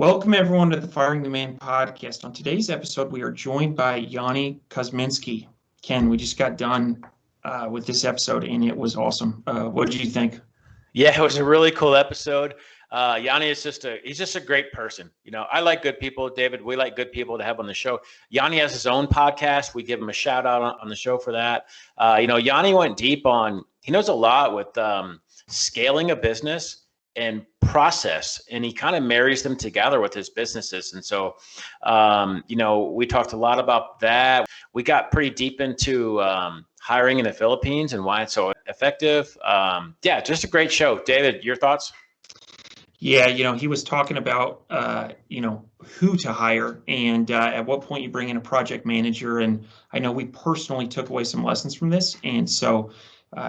Welcome, everyone, to the Firing the Man podcast. On today's episode, we are joined by Yoni Kozminski. Ken, we just got done with this episode, and it was awesome. What did you think? Yeah, it was a really cool episode. Yoni is he's just a great person. I like good people, David. We like good people to have on the show. Yoni has his own podcast. We give him a shout out on the show for that. Yoni went deep he knows a lot with scaling a business and process, and he kind of marries them together with his businesses. And so, we talked a lot about that. We got pretty deep into hiring in the Philippines and why it's so effective. Just a great show. David, your thoughts? Yeah, he was talking about, who to hire and at what point you bring in a project manager. And I know we personally took away some lessons from this. And so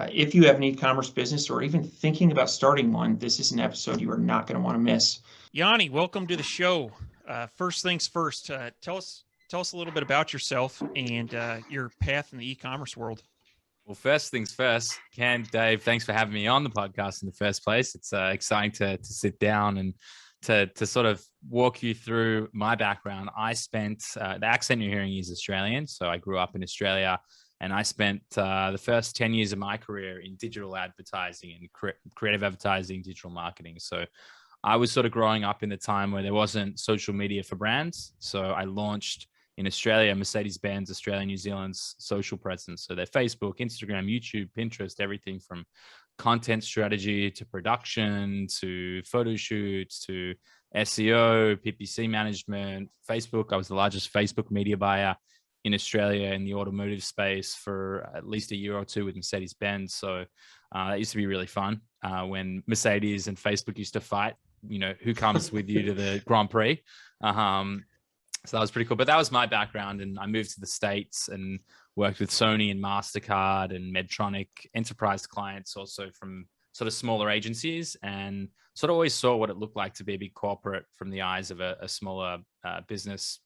if you have an e-commerce business or even thinking about starting one, this is an episode you are not going to want to miss. Yoni, welcome to the show. First things first, tell us a little bit about yourself and your path in the e-commerce world. Well, first things first, Ken, Dave, thanks for having me on the podcast in the first place. It's exciting to sit down and to sort of walk you through my background. I spent, the accent you're hearing is Australian, so I grew up in Australia, and I spent the first 10 years of my career in digital advertising and creative advertising, digital marketing. So I was sort of growing up in the time where there wasn't social media for brands. So I launched in Australia, Mercedes-Benz, Australia, New Zealand's social presence. So their Facebook, Instagram, YouTube, Pinterest, everything from content strategy to production, to photo shoots, to SEO, PPC management, Facebook. I was the largest Facebook media buyer in Australia in the automotive space for at least a year or two with Mercedes-Benz. So that used to be really fun when Mercedes and Facebook used to fight, who comes with you to the Grand Prix. So that was pretty cool. But that was my background. And I moved to the States and worked with Sony and MasterCard and Medtronic enterprise clients, also from sort of smaller agencies, and sort of always saw what it looked like to be a big corporate from the eyes of a smaller business.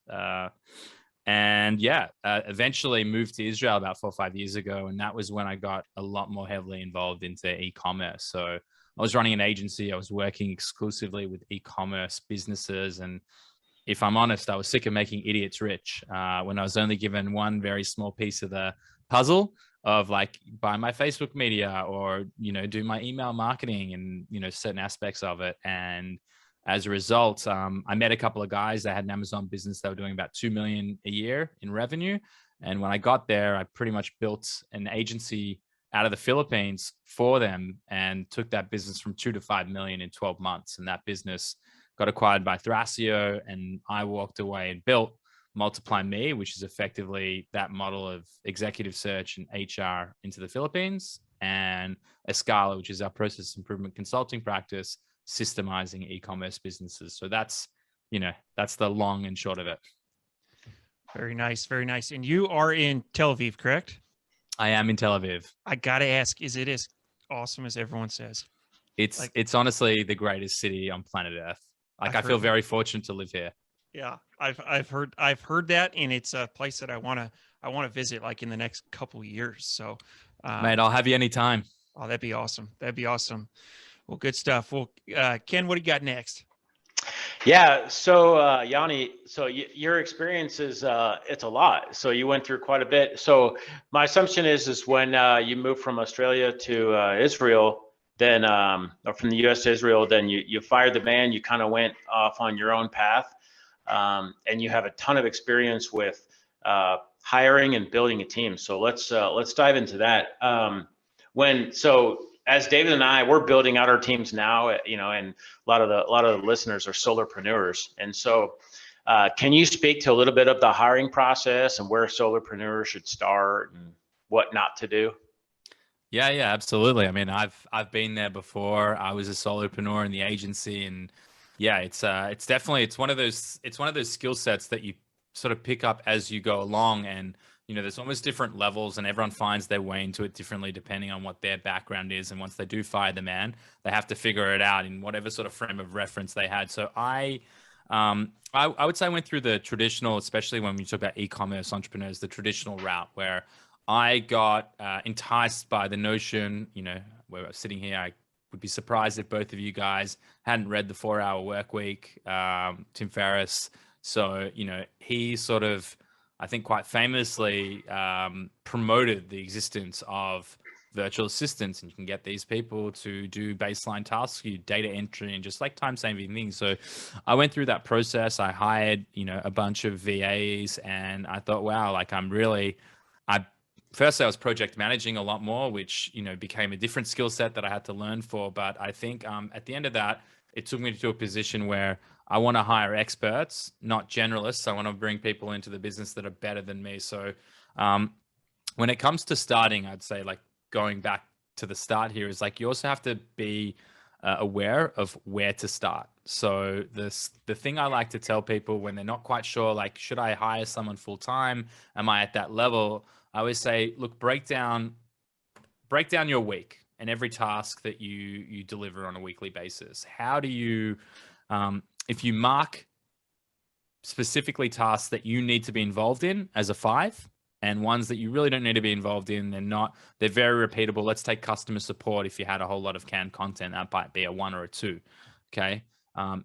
Eventually moved to Israel about 4 or 5 years ago. And that was when I got a lot more heavily involved into e-commerce. So I was running an agency. I was working exclusively with e-commerce businesses. And if I'm honest, I was sick of making idiots rich when I was only given one very small piece of the puzzle of like buy my Facebook media or, do my email marketing and, certain aspects of it. And as a result, I met a couple of guys that had an Amazon business that were doing about 2 million a year in revenue. And when I got there, I pretty much built an agency out of the Philippines for them and took that business from 2 to 5 million in 12 months. And that business got acquired by Thrasio, and I walked away and built Multiply Me, which is effectively that model of executive search and HR into the Philippines, and Escala, which is our process improvement consulting practice, systemizing e-commerce businesses. So that's the long and short of it. Very nice. Very nice. And you are in Tel Aviv, correct? I am in Tel Aviv. I got to ask, is it as awesome as everyone says? It's honestly the greatest city on planet Earth. I feel very fortunate to live here. Yeah, I've heard that, and it's a place that I want to visit like in the next couple of years. So, mate, I'll have you anytime. Oh, that'd be awesome. Well, good stuff. Well, Ken, what do you got next? Yeah. So, Yoni, your experience is, it's a lot. So you went through quite a bit. So my assumption is when you moved from Australia to Israel, then or from the US to Israel, then you fired the man, you kind of went off on your own path, and you have a ton of experience with hiring and building a team. So let's dive into that. As David and I, we're building out our teams now, and a lot of the listeners are solopreneurs. And so can you speak to a little bit of the hiring process and where solopreneurs should start and what not to do? Yeah, absolutely. I mean, I've been there before. I was a solopreneur in the agency, and yeah, it's one of those skill sets that you sort of pick up as you go along, and there's almost different levels, and everyone finds their way into it differently depending on what their background is. And once they do fire the man, they have to figure it out in whatever sort of frame of reference they had. So I would say I went through the traditional, especially when we talk about e-commerce entrepreneurs, the traditional route where I got enticed by the notion, where I was sitting here, I would be surprised if both of you guys hadn't read the 4-Hour Workweek, Tim Ferriss. So, he sort of, I think quite famously, promoted the existence of virtual assistants, and you can get these people to do baseline tasks, you data entry and just like time-saving things. So I went through that process. I hired, a bunch of VAs, and I thought, wow, like firstly, I was project managing a lot more, which, became a different skill set that I had to learn for. But I think at the end of that, it took me to a position where I want to hire experts, not generalists. I want to bring people into the business that are better than me. So when it comes to starting, I'd say, like, going back to the start here is like, you also have to be aware of where to start. So the thing I like to tell people when they're not quite sure, like, should I hire someone full time? Am I at that level? I always say, look, break down your week and every task that you deliver on a weekly basis. How do you, if you mark specifically tasks that you need to be involved in as a 5, and ones that you really don't need to be involved in, they're very repeatable. Let's take customer support. If you had a whole lot of canned content, that might be a 1 or a 2. Okay.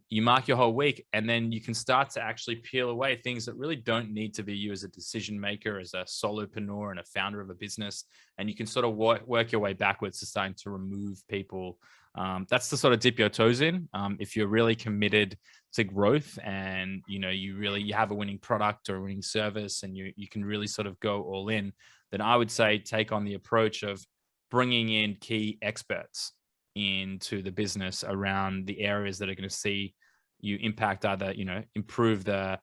You mark your whole week, and then you can start to actually peel away things that really don't need to be you as a decision maker, as a solopreneur and a founder of a business. And you can sort of work your way backwards to starting to remove people. That's to sort of dip your toes in. If you're really committed to growth, and you have a winning product or a winning service, and you can really sort of go all in, then I would say take on the approach of bringing in key experts into the business around the areas that are going to see you impact, either improve the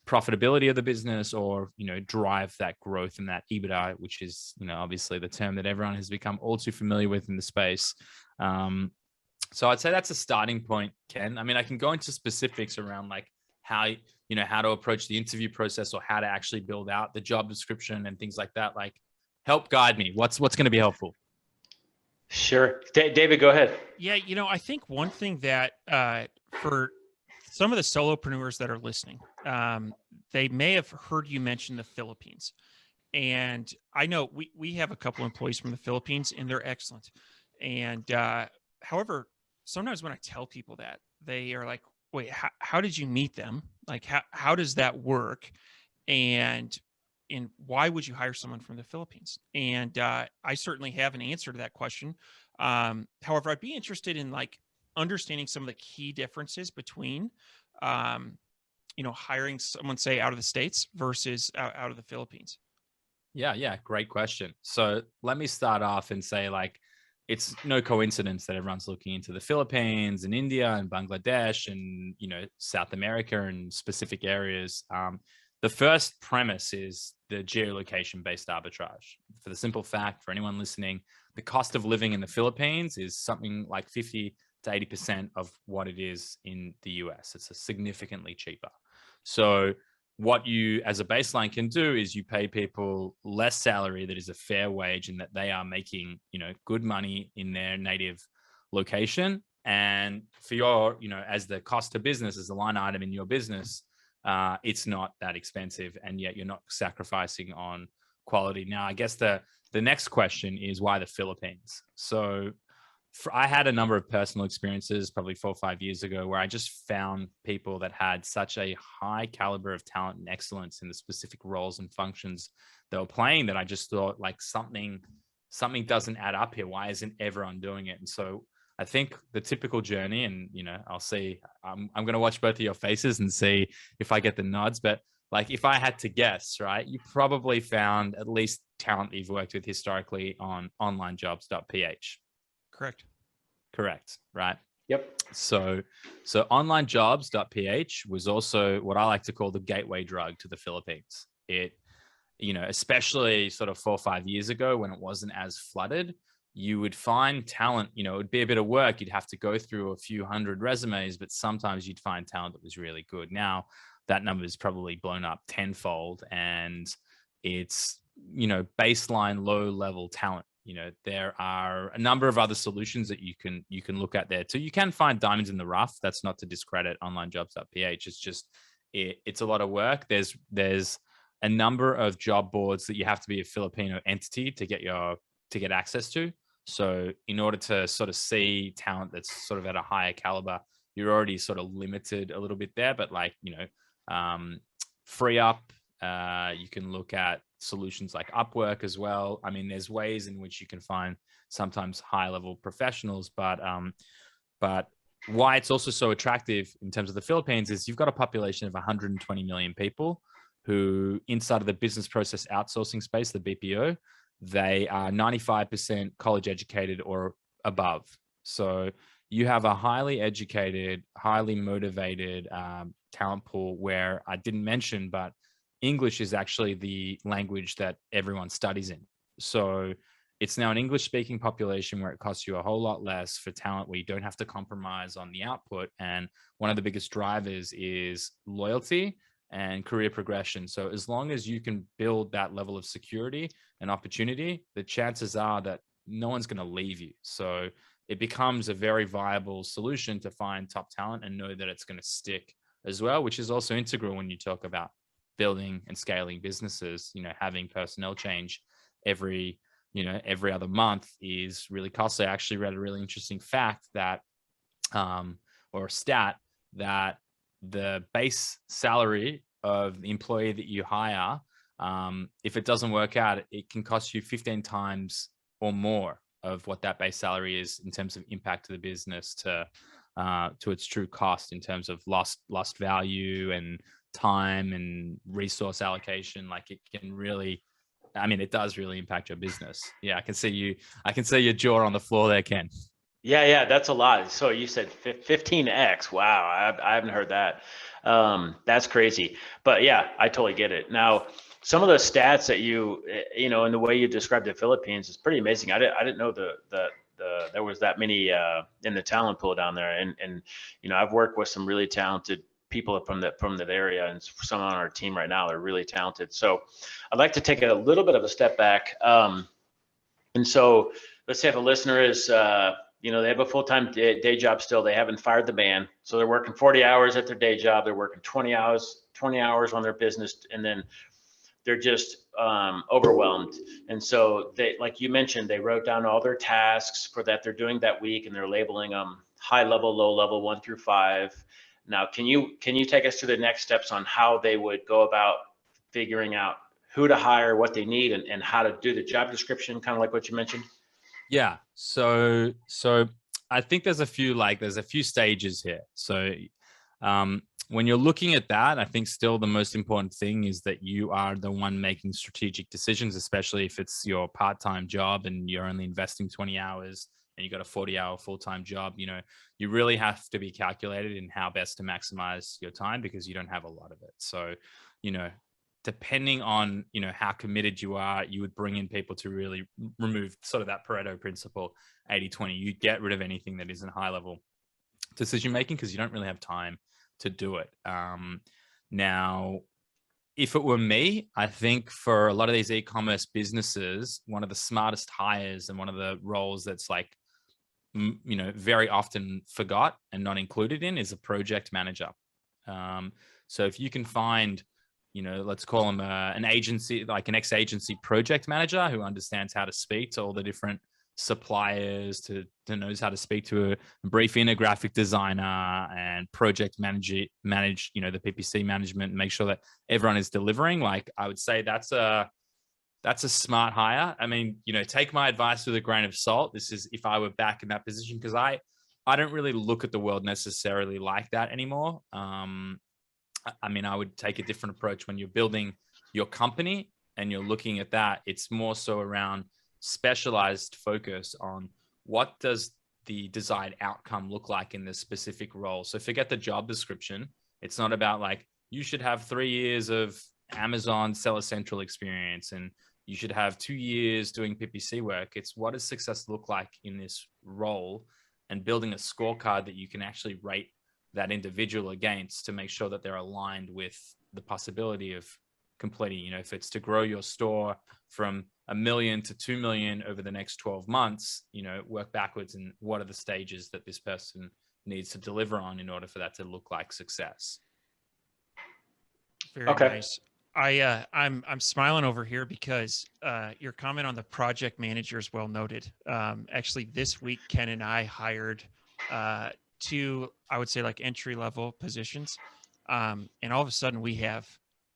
profitability of the business, or drive that growth and that EBITDA, which is obviously the term that everyone has become all too familiar with in the space. So I'd say that's a starting point, Ken. I mean, I can go into specifics around like how to approach the interview process, or how to actually build out the job description and things like that. Like, help guide me. What's going to be helpful? Sure. David, go ahead. Yeah, I think one thing that for some of the solopreneurs that are listening, they may have heard you mention the Philippines. And I know we have a couple employees from the Philippines, and they're excellent. And however, sometimes when I tell people that, they are like, wait, how did you meet them? Like, how does that work? And why would you hire someone from the Philippines? And I certainly have an answer to that question. However, I'd be interested in like understanding some of the key differences between, hiring someone, say, out of the States versus out of the Philippines. Yeah. Great question. So let me start off and say, like, it's no coincidence that everyone's looking into the Philippines and India and Bangladesh and, South America and specific areas. The first premise is the geolocation-based arbitrage. For the simple fact, for anyone listening, the cost of living in the Philippines is something like 50 to 80% of what it is in the US. It's significantly cheaper. So what you as a baseline can do is you pay people less salary that is a fair wage, and that they are making, good money in their native location. And for your, as the cost of business, as a line item in your business, it's not that expensive, and yet you're not sacrificing on quality. Now, I guess the next question is, why the Philippines? So I had a number of personal experiences probably 4 or 5 years ago where I just found people that had such a high caliber of talent and excellence in the specific roles and functions they were playing, that I just thought, like, something doesn't add up here. Why isn't everyone doing it? And so I think the typical journey, and I'll see, I'm going to watch both of your faces and see if I get the nods, but like, if I had to guess, right, you probably found at least talent that you've worked with historically on onlinejobs.ph. Correct, right? Yep. So onlinejobs.ph was also what I like to call the gateway drug to the Philippines. It, especially sort of 4 or 5 years ago, when it wasn't as flooded, you would find talent, it would be a bit of work. You'd have to go through a few hundred resumes, but sometimes you'd find talent that was really good. Now that number is probably blown up tenfold, and it's, baseline low level talent. There are a number of other solutions that you can look at there too. You can find diamonds in the rough. That's not to discredit onlinejobs.ph. It's just, it's a lot of work. There's a number of job boards that you have to be a Filipino entity to get access to. So in order to sort of see talent that's sort of at a higher caliber, you're already sort of limited a little bit there. But like, free up, you can look at solutions like Upwork as well. I mean, there's ways in which you can find sometimes high level professionals, but why it's also so attractive in terms of the Philippines is you've got a population of 120 million people who inside of the business process outsourcing space, the BPO, they are 95% college educated or above. So you have a highly educated, highly motivated talent pool where I didn't mention, but English is actually the language that everyone studies in. So it's now an English speaking population where it costs you a whole lot less for talent, where you don't have to compromise on the output. And one of the biggest drivers is loyalty and career progression. So as long as you can build that level of security and opportunity, the chances are that no one's going to leave you. So it becomes a very viable solution to find top talent and know that it's going to stick as well, which is also integral when you talk about building and scaling businesses. Having personnel change every other month is really costly. I actually read a really interesting fact that, or a stat, that the base salary of the employee that you hire, if it doesn't work out, it can cost you 15 times or more of what that base salary is in terms of impact to the business, to its true cost in terms of lost value and time and resource allocation. Like it can really, it does really impact your business. Yeah, I can see your jaw on the floor there, Ken. Yeah, that's a lot. So you said 15x. Wow, I haven't heard that. That's crazy. But yeah, I totally get it. Now, some of the stats that and the way you described the Philippines is pretty amazing. I didn't know there was that many in the talent pool down there. And I've worked with some really talented people from that area, and some on our team right now, they're really talented. So I'd like to take a little bit of a step back. And so let's say if a listener is, they have a full-time day job still, they haven't fired the man. So they're working 40 hours at their day job. They're working 20 hours on their business. And then they're just overwhelmed. And so they, like you mentioned, they wrote down all their tasks for that they're doing that week, and they're labeling them high level, low level, 1 through 5. Now, can you take us to the next steps on how they would go about figuring out who to hire, what they need, and how to do the job description, kind of like what you mentioned? Yeah. So I think there's a few stages here. So when you're looking at that, I think still the most important thing is that you are the one making strategic decisions, especially if it's your part-time job and you're only investing 20 hours and you got a 40-hour full-time job. You really have to be calculated in how best to maximize your time, because you don't have a lot of it. So, depending on, how committed you are, you would bring in people to really remove sort of that Pareto principle, 80-20. You get rid of anything that isn't high level decision making, because you don't really have time to do it. Now, if it were me, I think for a lot of these e-commerce businesses, one of the smartest hires and one of the roles that's like, very often forgot and not included in is a project manager. So if you can find, let's call them an agency, like an ex-agency project manager who understands how to speak to all the different suppliers, to knows how to speak to a brief graphic designer and project manage, the PPC management, and make sure that everyone is delivering. Like, I would say that's a smart hire. Take my advice with a grain of salt. This is if I were back in that position, because I don't really look at the world necessarily like that anymore. I would take a different approach when you're building your company and you're looking at that. It's more so around specialized focus on what does the desired outcome look like in this specific role. So forget the job description. It's not about like, you should have 3 years of Amazon Seller Central experience and you should have 2 years doing PPC work. It's what does success look like in this role, and building a scorecard that you can actually rate that individual against to make sure that they're aligned with the possibility of completing, if it's to grow your store from 1 million to 2 million over the next 12 months, work backwards and what are the stages that this person needs to deliver on in order for that to look like success. Very nice. I'm smiling over here because your comment on the project manager is well noted. Actually, this week Ken and I hired two, I would say, like entry level positions, and all of a sudden we have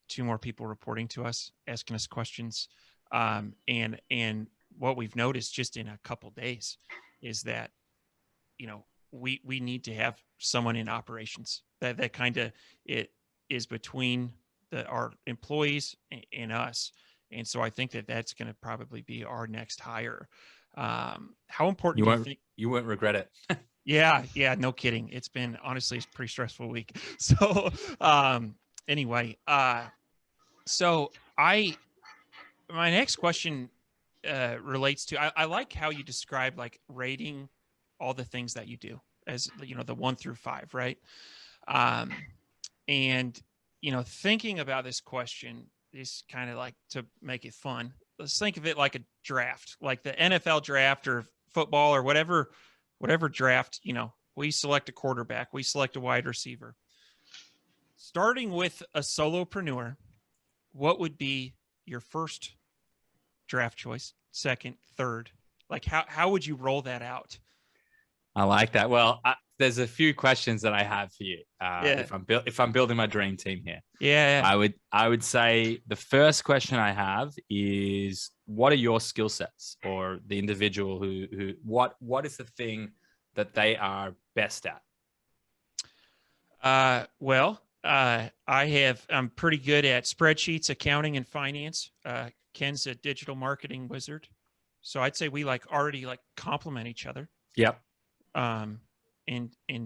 two more people reporting to us, asking us questions, and what we've noticed just in a couple days is that we need to have someone in operations that kind of it is between our employees and us. And so I think that's going to probably be our next hire. How important do you think? You won't regret it. Yeah, no kidding. It's been, honestly, it's a pretty stressful week. So anyway, so my next question relates to, I like how you describe like rating all the things that you do as, the 1 through 5, right? And thinking about this question is kind of like, to make it fun, let's think of it like a draft, like the NFL draft or football or whatever draft. We select a quarterback, we select a wide receiver. Starting with a solopreneur, what would be your first draft choice, second, third? Like how would you roll that out? I like that. Well, there's a few questions that I have for you. If I'm building my dream team here, I would say the first question I have is, what are your skill sets, or the individual who what is the thing that they are best at? I'm pretty good at spreadsheets, accounting, and finance. Ken's a digital marketing wizard, so I'd say we already complement each other. Yep. And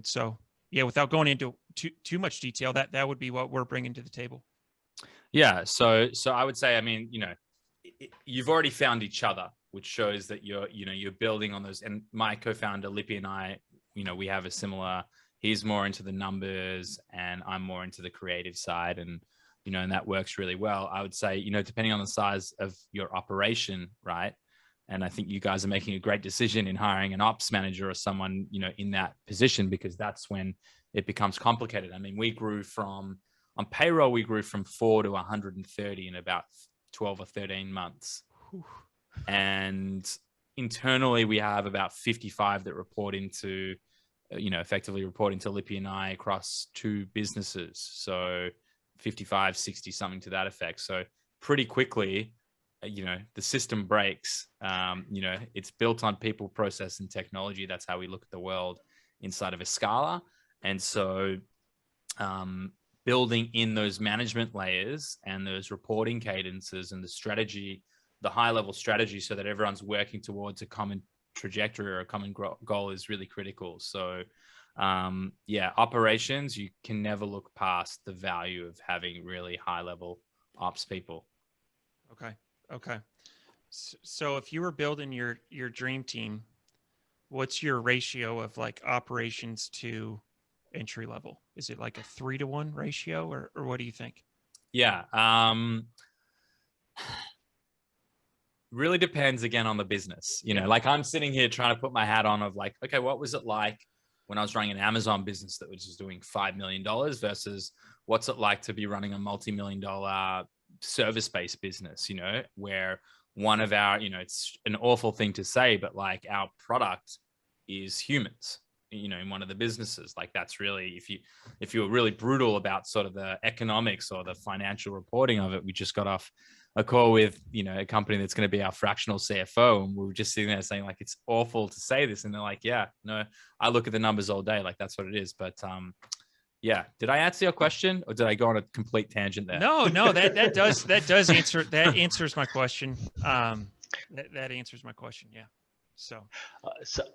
so, yeah, without going into too much detail, that would be what we're bringing to the table. Yeah. So I would say, I mean, you've already found each other, which shows that you're building on those. And my co-founder Lippy and I, we have a similar. He's more into the numbers, and I'm more into the creative side, and and that works really well. I would say, depending on the size of your operation, right? And I think you guys are making a great decision in hiring an ops manager or someone, in that position, because that's when it becomes complicated. I mean, on payroll, we grew from 4 to 130 in about 12 or 13 months. Whew. And internally, we have about 55 that report into, effectively reporting to Lippy and I across 2 businesses. So 55, 60, something to that effect. So pretty quickly, the system breaks. It's built on people, process, and technology. That's how we look at the world inside of Escala. And so building in those management layers and those reporting cadences and the strategy, the high level strategy, so that everyone's working towards a common trajectory or a common goal is really critical. So operations, you can never look past the value of having really high level ops people. Okay. So if you were building your dream team, what's your ratio of operations to entry level? Is it like a 3-to-1 ratio, or what do you think? Yeah. Really depends again on the business. I'm sitting here trying to put my hat on of okay, what was it like when I was running an Amazon business that was just doing $5 million versus what's it like to be running a multi-million-dollar service-based business, where one of our, it's an awful thing to say, but our product is humans, in one of the businesses. That's really, if you were really brutal about sort of the economics or the financial reporting of it, we just got off a call with, a company that's going to be our fractional CFO. And we were just sitting there saying it's awful to say this. And they're like, yeah, no, I look at the numbers all day. That's what it is. But, yeah. Did I answer your question, or did I go on a complete tangent there? No, that does answer. That answers my question. That answers my question. Yeah. So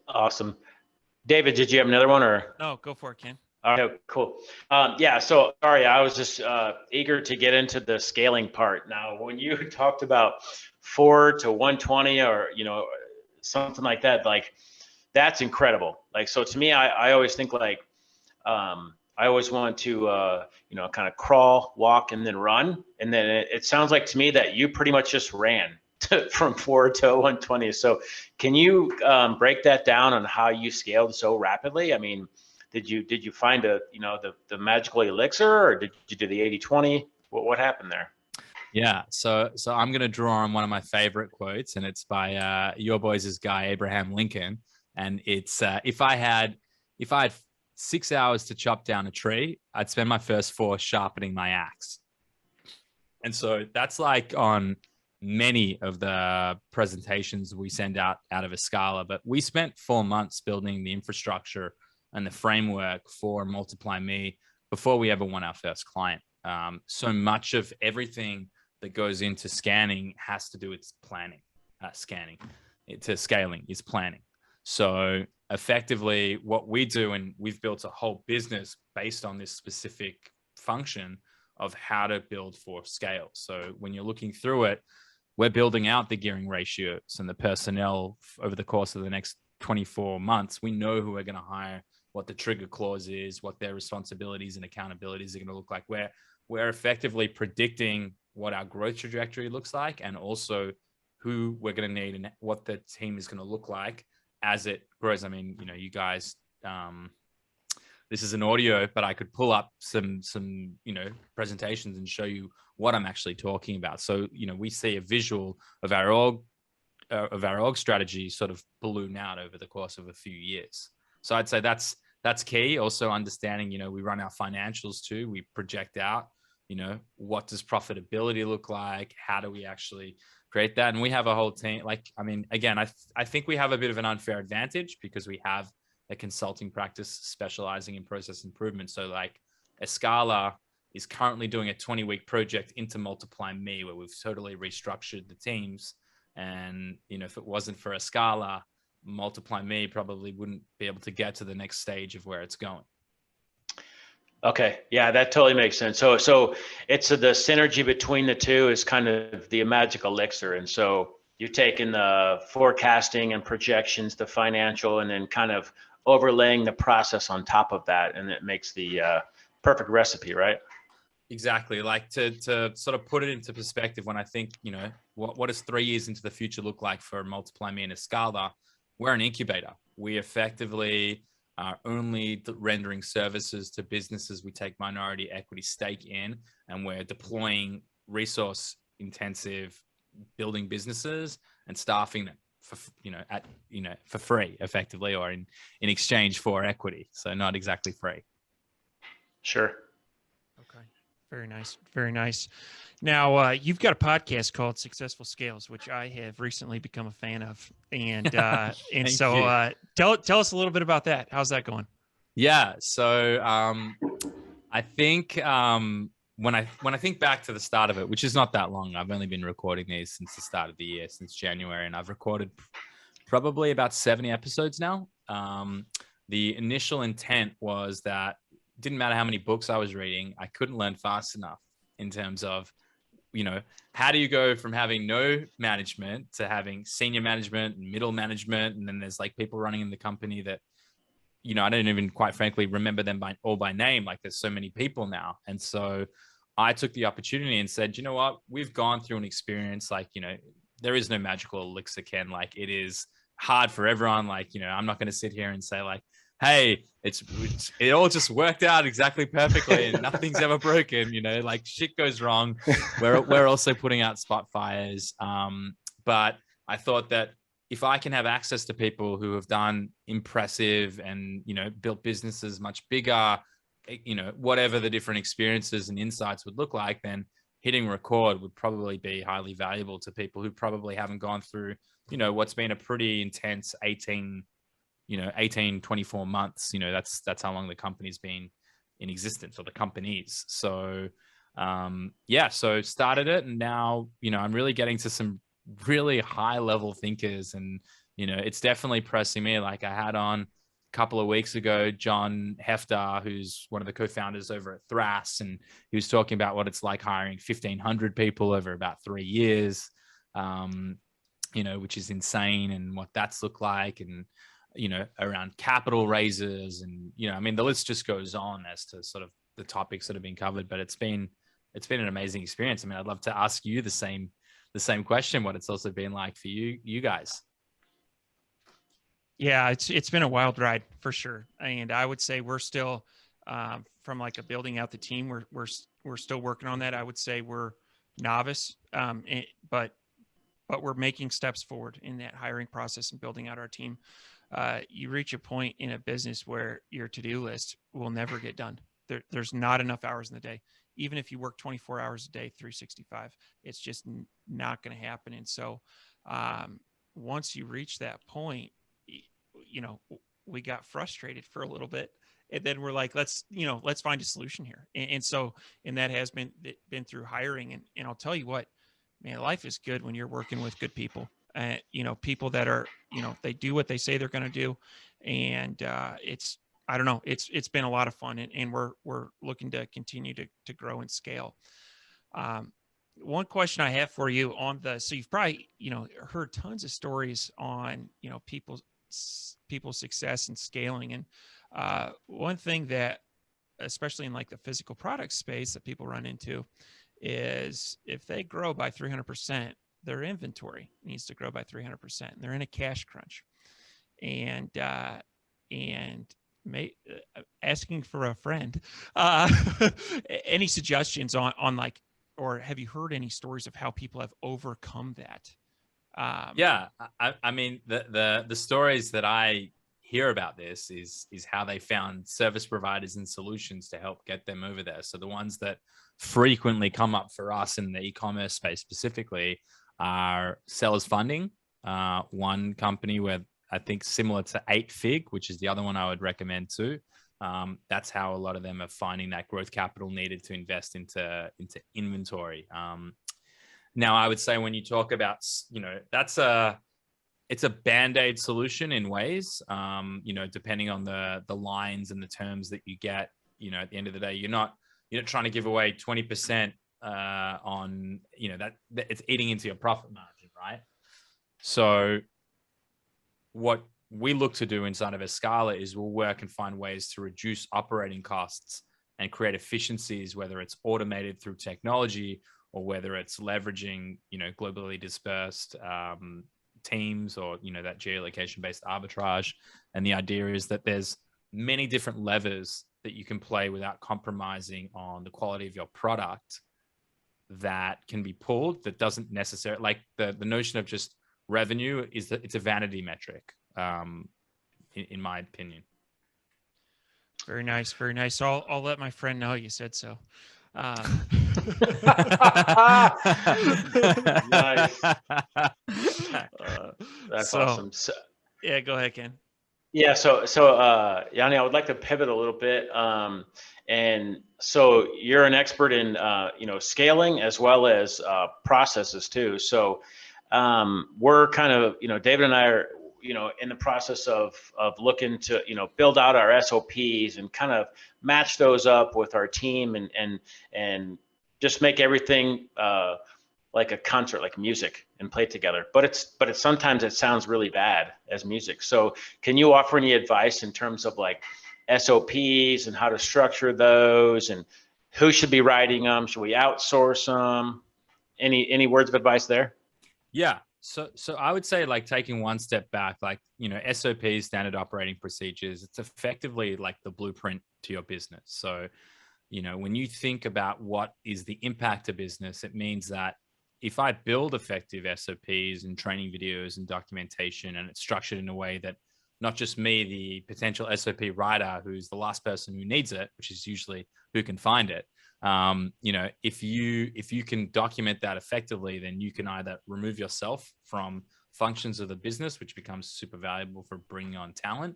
awesome. David, did you have another one, or? No, go for it, Ken. All right, cool. So sorry, I was just eager to get into the scaling part. Now, when you talked about 4 to 120, or something like that, that's incredible. So to me, I always think I always want to, kind of crawl, walk, and then run. And then it sounds like to me that you pretty much just ran from 4 to 120. So can you break that down on how you scaled so rapidly? I mean, did you find the magical elixir, or did you do the 80-20? What happened there? Yeah, so I'm going to draw on one of my favorite quotes, and it's by your boys' guy Abraham Lincoln, and it's if I had 6 hours to chop down a tree, I'd spend my first 4 sharpening my axe. And so that's like on many of the presentations we send out of Escala, but we spent 4 months building the infrastructure and the framework for Multiply Me before we ever won our first client. So much of everything that goes into scanning has to do with planning, scanning to scaling is planning. So effectively what we do, and we've built a whole business based on this specific function of how to build for scale. So when you're looking through it, we're building out the gearing ratios and the personnel over the course of the next 24 months. We know who we're going to hire, what the trigger clause is, what their responsibilities and accountabilities are going to look like. We're effectively predicting what our growth trajectory looks like, and also who we're going to need and what the team is going to look like as it grows. I mean, you guys, this is an audio, but I could pull up some presentations and show you what I'm actually talking about. So, we see a visual of our org strategy sort of balloon out over the course of a few years. So I'd say that's key. Also understanding, we run our financials too. We project out, what does profitability look like? How do we actually create that? And we have a whole team. Again, I think we have a bit of an unfair advantage because we have a consulting practice specializing in process improvement. So like Escala is currently doing a 20-week project into Multiply Me, where we've totally restructured the teams. And, if it wasn't for Escala, Multiply Me probably wouldn't be able to get to the next stage of where it's going. Okay. Yeah, that totally makes sense. So it's the synergy between the two is kind of the magic elixir. And so you're taking the forecasting and projections, the financial, and then kind of overlaying the process on top of that. And it makes the perfect recipe, right? Exactly. Like to sort of put it into perspective, when I think, what does 3 years into the future look like for Multiply Me and Escala? We're an incubator. We effectively are only rendering services to businesses we take minority equity stake in, and we're deploying resource intensive building businesses and staffing them for free, effectively, or in exchange for equity. So not exactly free. Sure. Okay. Very nice. Very nice. Now, you've got a podcast called Successful Scales, which I have recently become a fan of. And so tell us a little bit about that. How's that going? Yeah. So I think when I think back to the start of it, which is not that long, I've only been recording these since the start of the year, since January, and I've recorded probably about 70 episodes now. The initial intent was that it didn't matter how many books I was reading, I couldn't learn fast enough in terms of, how do you go from having no management to having senior management and middle management? And then there's like people running in the company that, I don't even quite frankly remember them by name. Like there's so many people now. And so I took the opportunity and said, you know what, we've gone through an experience, like, there is no magical elixir, Ken. Like it is hard for everyone. Like, I'm not going to sit here and say like, hey, it all just worked out exactly perfectly and nothing's ever broken, like shit goes wrong. We're also putting out spot fires. But I thought that if I can have access to people who have done impressive and, built businesses much bigger, whatever the different experiences and insights would look like, then hitting record would probably be highly valuable to people who probably haven't gone through, what's been a pretty intense 18, 24 months. That's how long the company's been in existence, or the companies. So so started it, and now, I'm really getting to some really high level thinkers, and, it's definitely pressing me. Like I had on a couple of weeks ago, John Hefter, who's one of the co-founders over at Thras, and he was talking about what it's like hiring 1,500 people over about 3 years, which is insane, and what that's looked like, and, around capital raises, and, the list just goes on as to sort of the topics that have been covered, but it's been an amazing experience. I'd love to ask you the same question, what it's also been like for you guys. Yeah, it's been a wild ride for sure. And I would say we're still from like a building out the team, we're still working on that. I would say we're novice, but we're making steps forward in that hiring process and building out our team. You reach a point in a business where your to-do list will never get done. There's not enough hours in the day. Even if you work 24 hours a day, 365, it's just not going to happen. And so once you reach that point, we got frustrated for a little bit. And then we're like, let's find a solution here. And that has been through hiring. And I'll tell you what, man, life is good when you're working with good people. People that are, they do what they say they're going to do. And I don't know, it's been a lot of fun, and we're looking to continue to grow and scale. One question I have for you so you've probably, heard tons of stories on, people's success and scaling. And one thing that, especially in like the physical product space, that people run into is if they grow by 300%, their inventory needs to grow by 300%. And they're in a cash crunch, and asking for a friend, any suggestions on like, or have you heard any stories of how people have overcome that? Yeah, I mean, the stories that I hear about this is how they found service providers and solutions to help get them over there. So the ones that frequently come up for us in the e-commerce space specifically are sellers funding. One company where I think similar to 8Fig, which is the other one I would recommend too. That's how a lot of them are finding that growth capital needed to invest into inventory. Now, I would say when you talk about, it's a Band-Aid solution in ways, depending on the lines and the terms that you get. At the end of the day, you're not trying to give away 20% on, that it's eating into your profit margin, right? So what we look to do inside of Escala is we'll work and find ways to reduce operating costs and create efficiencies, whether it's automated through technology or whether it's leveraging, globally dispersed teams or, that geolocation-based arbitrage. And the idea is that there's many different levers that you can play without compromising on the quality of your product that can be pulled, that doesn't necessarily, like the notion of just revenue is that it's a vanity metric, in my opinion. Very nice. Very nice. So I'll let my friend know you said so. Nice. That's awesome. So, yeah, go ahead, Ken. Yeah. So Yoni, I would like to pivot a little bit. And so you're an expert in, scaling as well as processes too. So we're kind of, David and I are, in the process of looking to, build out our SOPs and kind of match those up with our team and just make everything like a concert, like music, and play together. But it's sometimes it sounds really bad as music. So can you offer any advice in terms of like SOPs and how to structure those, and who should be writing them? Should we outsource them? Any words of advice there? Yeah. So I would say, like, taking one step back, like, SOPs, standard operating procedures, it's effectively like the blueprint to your business. So, when you think about what is the impact of business, it means that if I build effective SOPs and training videos and documentation, and it's structured in a way that not just me, the potential SOP writer, who's the last person who needs it, which is usually who can find it, if you can document that effectively, then you can either remove yourself from functions of the business, which becomes super valuable for bringing on talent,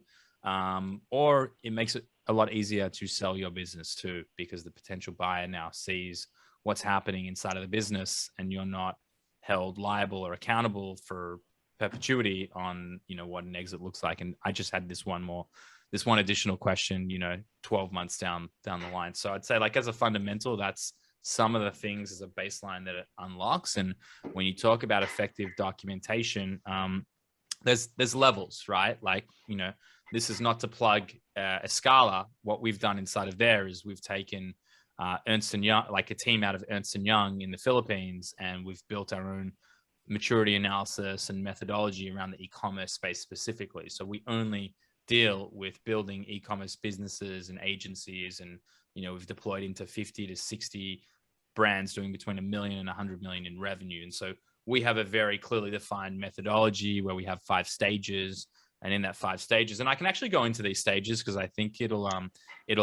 or it makes it a lot easier to sell your business too, because the potential buyer now sees what's happening inside of the business, and you're not held liable or accountable for perpetuity on, what an exit looks like. And I just had this one additional question, 12 months down the line. So I'd say, like, as a fundamental, that's some of the things as a baseline that it unlocks. And when you talk about effective documentation, there's levels, right? Like, this is not to plug Escala. What we've done inside of there is we've taken Ernst & Young, like a team out of Ernst & Young in the Philippines, and we've built our own maturity analysis and methodology around the e-commerce space specifically. So we only deal with building e-commerce businesses and agencies, and we've deployed into 50 to 60 brands doing between 1 million and 100 million in revenue. And so we have a very clearly defined methodology where we have 5 stages. And in that 5 stages, and I can actually go into these stages because I think it'll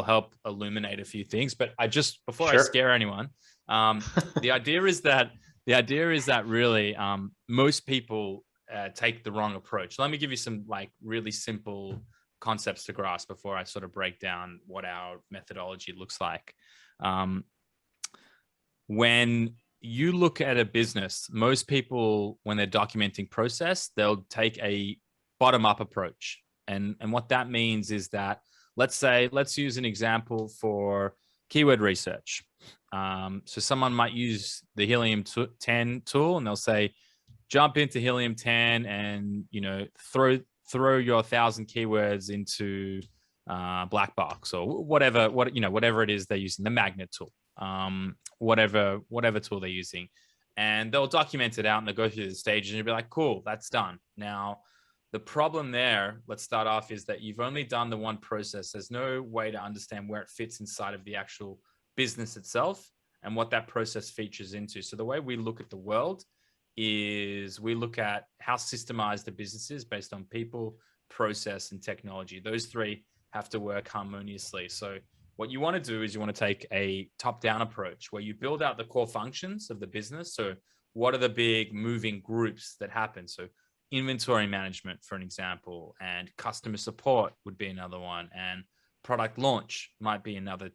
help illuminate a few things. But before I scare anyone, the idea is that really most people take the wrong approach. Let me give you some like really simple concepts to grasp before I sort of break down what our methodology looks like. When you look at a business, most people, when they're documenting process, they'll take a bottom-up approach. And what that means is that, let's use an example for keyword research. So someone might use the Helium 10 tool, and they'll say, jump into Helium 10 and, you know, throw your 1,000 keywords into black box or whatever it is they're using, the magnet tool, whatever tool they're using. And they'll document it out and they'll go through the stages and you'll be like, cool, that's done. Now, the problem there, let's start off, is that you've only done the one process. There's no way to understand where it fits inside of the actual business itself and what that process features into. So the way we look at the world is we look at how systemized the business is based on people, process, and technology. Those 3 have to work harmoniously. So what you want to do is you want to take a top-down approach where you build out the core functions of the business. So what are the big moving groups that happen? So inventory management, for an example, and customer support would be another one, and product launch might be another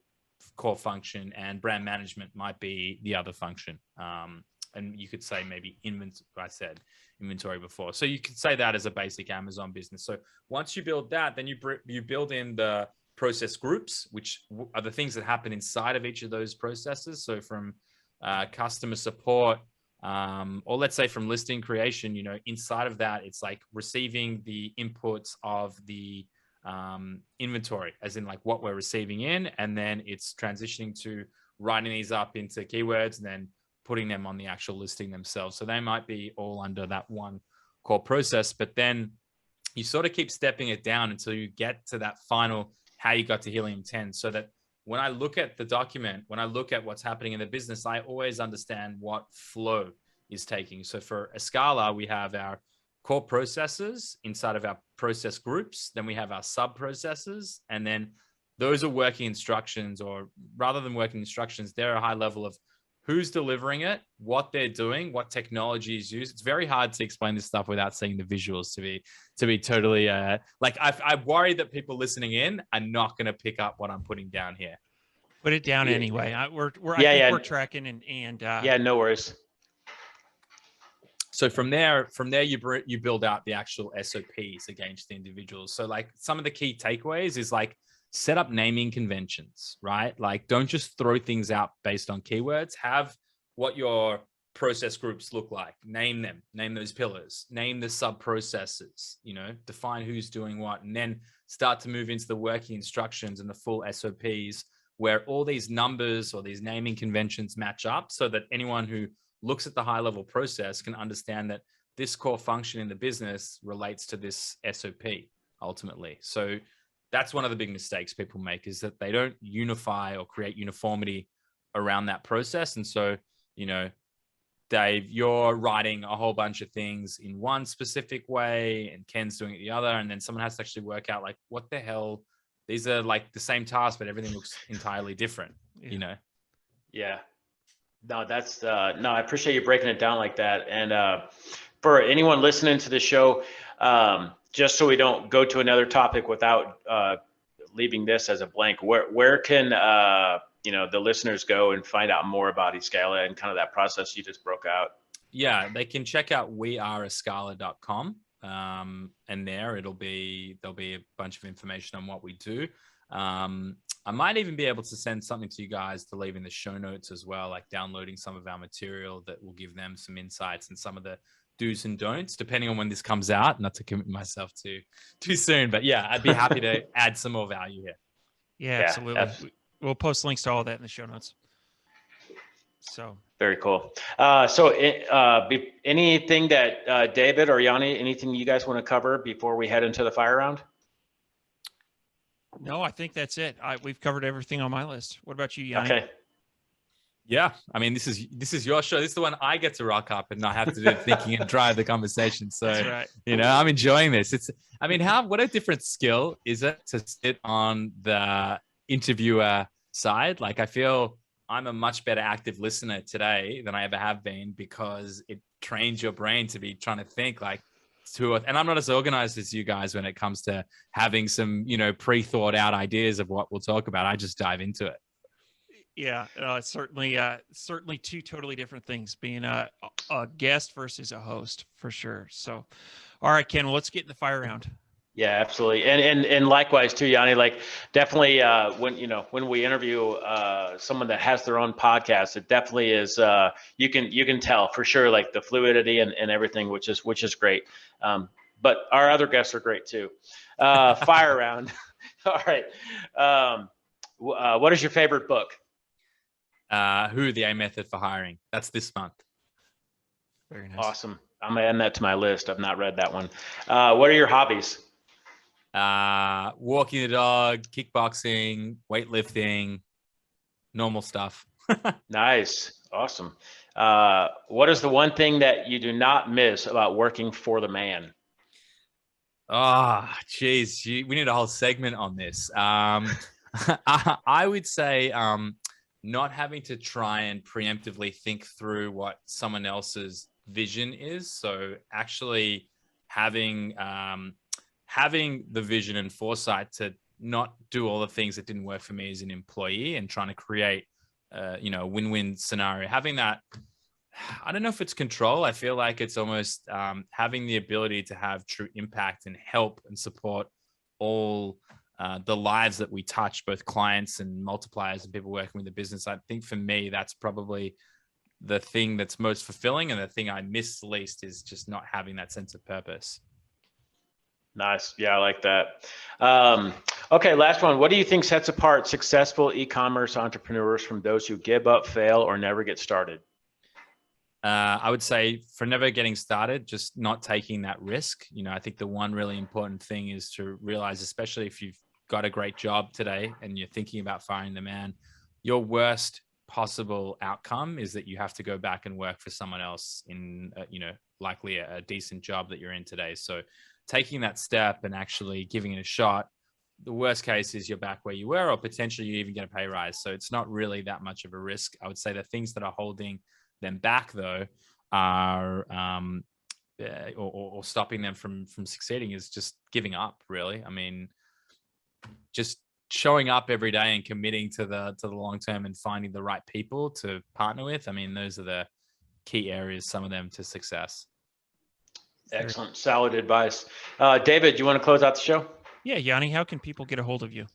core function, and brand management might be the other function. And you could say maybe inventory before. So you could say that as a basic Amazon business. So once you build that, then you build in the process groups, which are the things that happen inside of each of those processes. So from customer support, or let's say from listing creation, you know, inside of that, it's like receiving the inputs of the inventory, as in like what we're receiving in, and then it's transitioning to writing these up into keywords and then putting them on the actual listing themselves. So they might be all under that one core process, but then you sort of keep stepping it down until you get to that final, how you got to Helium 10, so that when I look at the document, when I look at what's happening in the business, I always understand what flow is taking. So for Escala, we have our core processes inside of our process groups. Then we have our sub processes, and then those are working instructions, or rather than working instructions, they're a high level of who's delivering it, what they're doing, what technology is used. It's very hard to explain this stuff without seeing the visuals to be totally like I worry that people listening in are not going to pick up what I'm putting down here. Put it down anyway. We're tracking and yeah, no worries. So from there you build out the actual SOPs against the individuals. So like some of the key takeaways is like, set up naming conventions, right? Like don't just throw things out based on keywords. Have what your process groups look like. Name them, name those pillars, name the sub processes, you know, define who's doing what, and then start to move into the working instructions and the full SOPs where all these numbers or these naming conventions match up, so that anyone who looks at the high level process can understand that this core function in the business relates to this SOP ultimately. So that's one of the big mistakes people make, is that they don't unify or create uniformity around that process. And so, you know, Dave, you're writing a whole bunch of things in one specific way and Ken's doing it the other. And then someone has to actually work out like, what the hell? These are like the same task, but everything looks entirely different, you know? Yeah. No, that's no, I appreciate you breaking it down like that. And for anyone listening to the show, just so we don't go to another topic without leaving this as a blank, where can you know, the listeners go and find out more about Escala and kind of that process you just broke out? Yeah, they can check out weareescala.com, and there'll be a bunch of information on what we do. I might even be able to send something to you guys to leave in the show notes as well, like downloading some of our material that will give them some insights and some of the do's and don'ts, depending on when this comes out, not to commit myself too soon. But yeah, I'd be happy to add some more value here. Yeah, absolutely. We'll post links to all that in the show notes. So very cool. So anything that David or Yoni, anything you guys want to cover before we head into the fire round? No, I think that's it. We've covered everything on my list. What about you, Yoni? Okay. Yeah, I mean, this is your show. This is the one I get to rock up and not have to do thinking and drive the conversation. So, That's right. I'm enjoying this. I mean, what a different skill is it to sit on the interviewer side? Like, I feel I'm a much better active listener today than I ever have been, because it trains your brain to be trying to think like and I'm not as organized as you guys when it comes to having some, pre-thought out ideas of what we'll talk about. I just dive into it. Yeah, it's certainly two totally different things, being a guest versus a host, for sure. So, all right, Ken, well, let's get in the fire round. Yeah, absolutely. And likewise too, Yoni, like definitely when we interview someone that has their own podcast, it definitely is you can tell for sure, like the fluidity and everything, which is great. But our other guests are great too. Fire round. All right. What is your favorite book? Who, the A Method for Hiring. That's this month. Very nice. Awesome. I'm adding that to my list. I've not read that one. What are your hobbies? Walking the dog, kickboxing, weightlifting, normal stuff. Nice. Awesome. What is the one thing that you do not miss about working for the man? Geez, we need a whole segment on this. I would say not having to try and preemptively think through what someone else's vision is. So actually having the vision and foresight to not do all the things that didn't work for me as an employee, and trying to create a win-win scenario. Having that, I don't know if it's control. I feel like it's almost having the ability to have true impact and help and support all the lives that we touch, both clients and multipliers and people working with the business. I think for me, that's probably the thing that's most fulfilling, and the thing I miss least is just not having that sense of purpose. Nice. Yeah, I like that. Okay, last one. What do you think sets apart successful e-commerce entrepreneurs from those who give up, fail, or never get started? I would say for never getting started, just not taking that risk. I think the one really important thing is to realize, especially if you've got a great job today and you're thinking about firing the man, your worst possible outcome is that you have to go back and work for someone else in, likely a decent job that you're in today. So taking that step and actually giving it a shot, the worst case is you're back where you were, or potentially you even get a pay rise. So it's not really that much of a risk. I would say the things that are holding them back, though, are or stopping them from succeeding is just giving up, really. I mean, just showing up every day and committing to the long term and finding the right people to partner with. I mean, those are the key areas, some of them, to success. Excellent. Solid advice. David, you want to close out the show? Yeah, Yoni, how can people get a hold of you?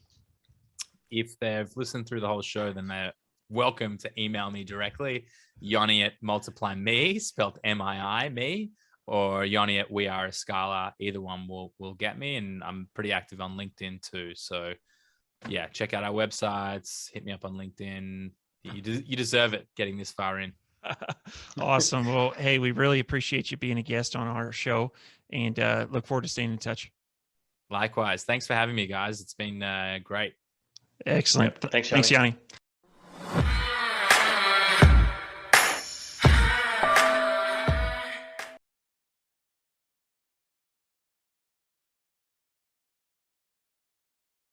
If they've listened through the whole show, then they're welcome to email me directly, Yoni@multiplyme, spelled MII, me, or Yoni@weareescala. Either one will get me, and I'm pretty active on LinkedIn too. So yeah, check out our websites, hit me up on LinkedIn. You deserve it getting this far in. Awesome. Well, hey, we really appreciate you being a guest on our show, and look forward to staying in touch. Likewise. Thanks for having me, guys. It's been great. Excellent. Yep. Thanks, Yanni.